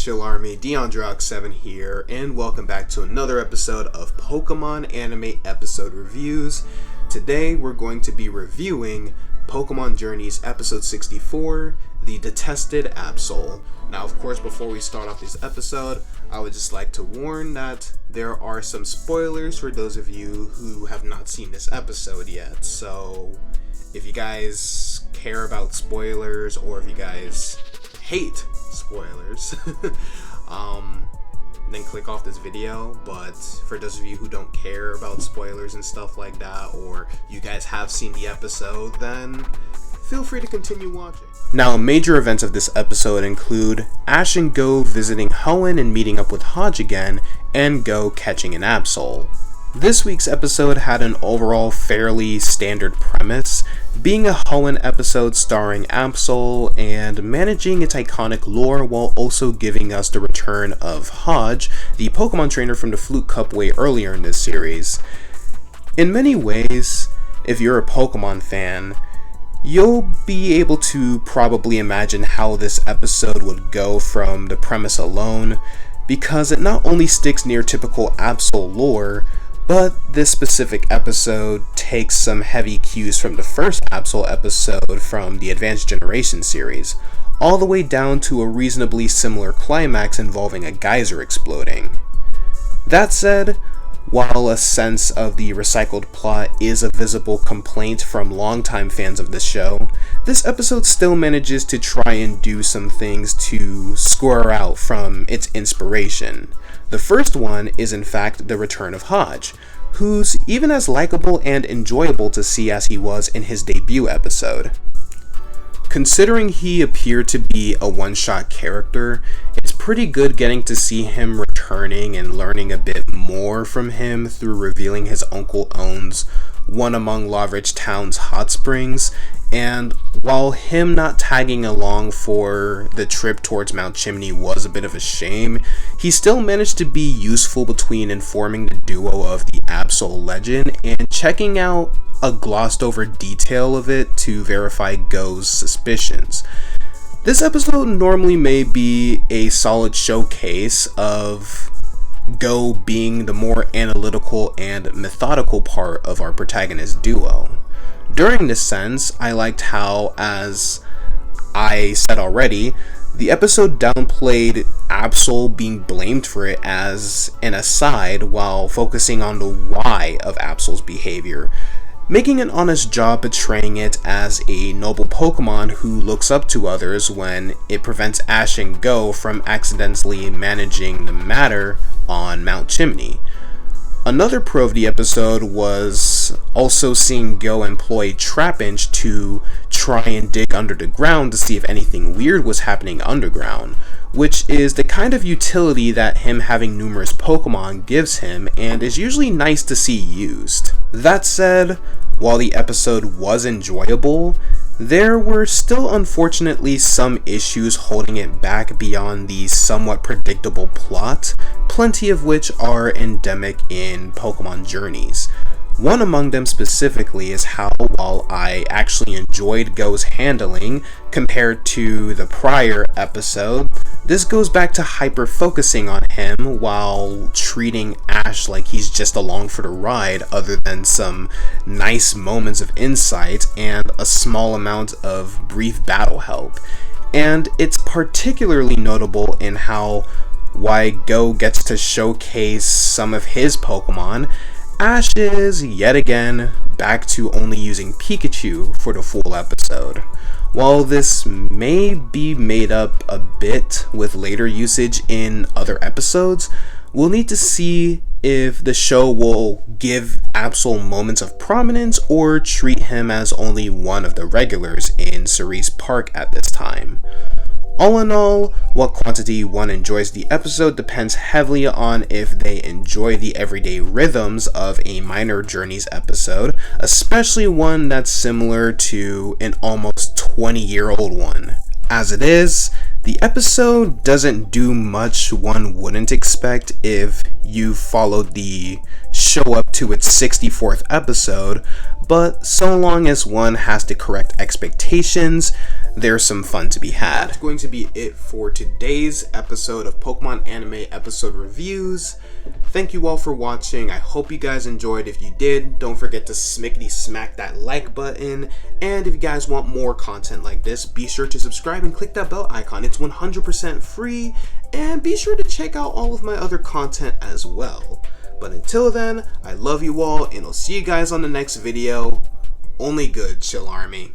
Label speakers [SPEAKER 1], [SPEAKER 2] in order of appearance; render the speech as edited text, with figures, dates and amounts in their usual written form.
[SPEAKER 1] Chill Army, DeAndrox7 here, and welcome back to another episode of Pokemon Anime Episode Reviews. Today we're going to be reviewing Pokemon Journeys Episode 64, the Detested Absol. Now, of course, before we start off this episode, I would just like to warn that there are some spoilers for those of you who have not seen this episode yet. So, if you guys care about spoilers, or if you guys hate spoilers, then click off this video. But for those of you who don't care about spoilers and stuff like that, or you guys have seen the episode, then feel free to continue watching. Now, major events of this episode include Ash and Go visiting Hoenn and meeting up with Hodge again, and Go catching an Absol. This week's episode had an overall fairly standard premise, being a Hoenn episode starring Absol and managing its iconic lore while also giving us the return of Hodge, the Pokemon trainer from the Flute Cup way earlier in this series. In many ways, if you're a Pokemon fan, you'll be able to probably imagine how this episode would go from the premise alone, because it not only sticks near typical Absol lore, but this specific episode takes some heavy cues from the first Absol episode from the Advanced Generation series, all the way down to a reasonably similar climax involving a geyser exploding. That said, while a sense of the recycled plot is a visible complaint from longtime fans of the show, this episode still manages to try and do some things to score out from its inspiration. The first one is in fact the return of Hodge, who's even as likable and enjoyable to see as he was in his debut episode. Considering he appeared to be a one-shot character, it's pretty good getting to see him returning and learning a bit more from him through revealing his uncle owns one among Lawridge Town's hot springs, and while him not tagging along for the trip towards Mount Chimney was a bit of a shame, he still managed to be useful between informing the duo of the Absol legend and checking out a glossed over detail of it to verify Go's suspicions. This episode normally may be a solid showcase of Go being the more analytical and methodical part of our protagonist duo. During this sense, I liked how, as I said already, the episode downplayed Absol being blamed for it as an aside while focusing on the why of Absol's behavior, making an honest job portraying it as a noble Pokemon who looks up to others when it prevents Ash and Go from accidentally managing the matter on Mount Chimney. Another pro of the episode was also seeing Go employ Trapinch to try and dig under the ground to see if anything weird was happening underground, which is the kind of utility that him having numerous Pokemon gives him and is usually nice to see used. That said, while the episode was enjoyable, there were still unfortunately some issues holding it back beyond the somewhat predictable plot, plenty of which are endemic in Pokemon Journeys. One among them specifically is how, while I actually enjoyed Go's handling compared to the prior episode, this goes back to hyper-focusing on him while treating Ash like he's just along for the ride other than some nice moments of insight and a small amount of brief battle help. And it's particularly notable in how, while Go gets to showcase some of his Pokemon, Ash is, yet again, back to only using Pikachu for the full episode. While this may be made up a bit with later usage in other episodes, we'll need to see if the show will give Absol moments of prominence or treat him as only one of the regulars in Cerise Park at this time. All in all, what quantity one enjoys the episode depends heavily on if they enjoy the everyday rhythms of a minor Journeys episode, especially one that's similar to an almost 20-year-old one. As it is, the episode doesn't do much one wouldn't expect if you followed the show up to its 64th episode, but so long as one has the correct expectations, there's some fun to be had. That's going to be it for today's episode of Pokemon Anime Episode Reviews. Thank you all for watching. I hope you guys enjoyed. If you did, don't forget to smackety smack that like button. And if you guys want more content like this, be sure to subscribe and click that bell icon. It's 100% free. And be sure to check out all of my other content as well. But until then, I love you all, and I'll see you guys on the next video. Only good, Chill Army.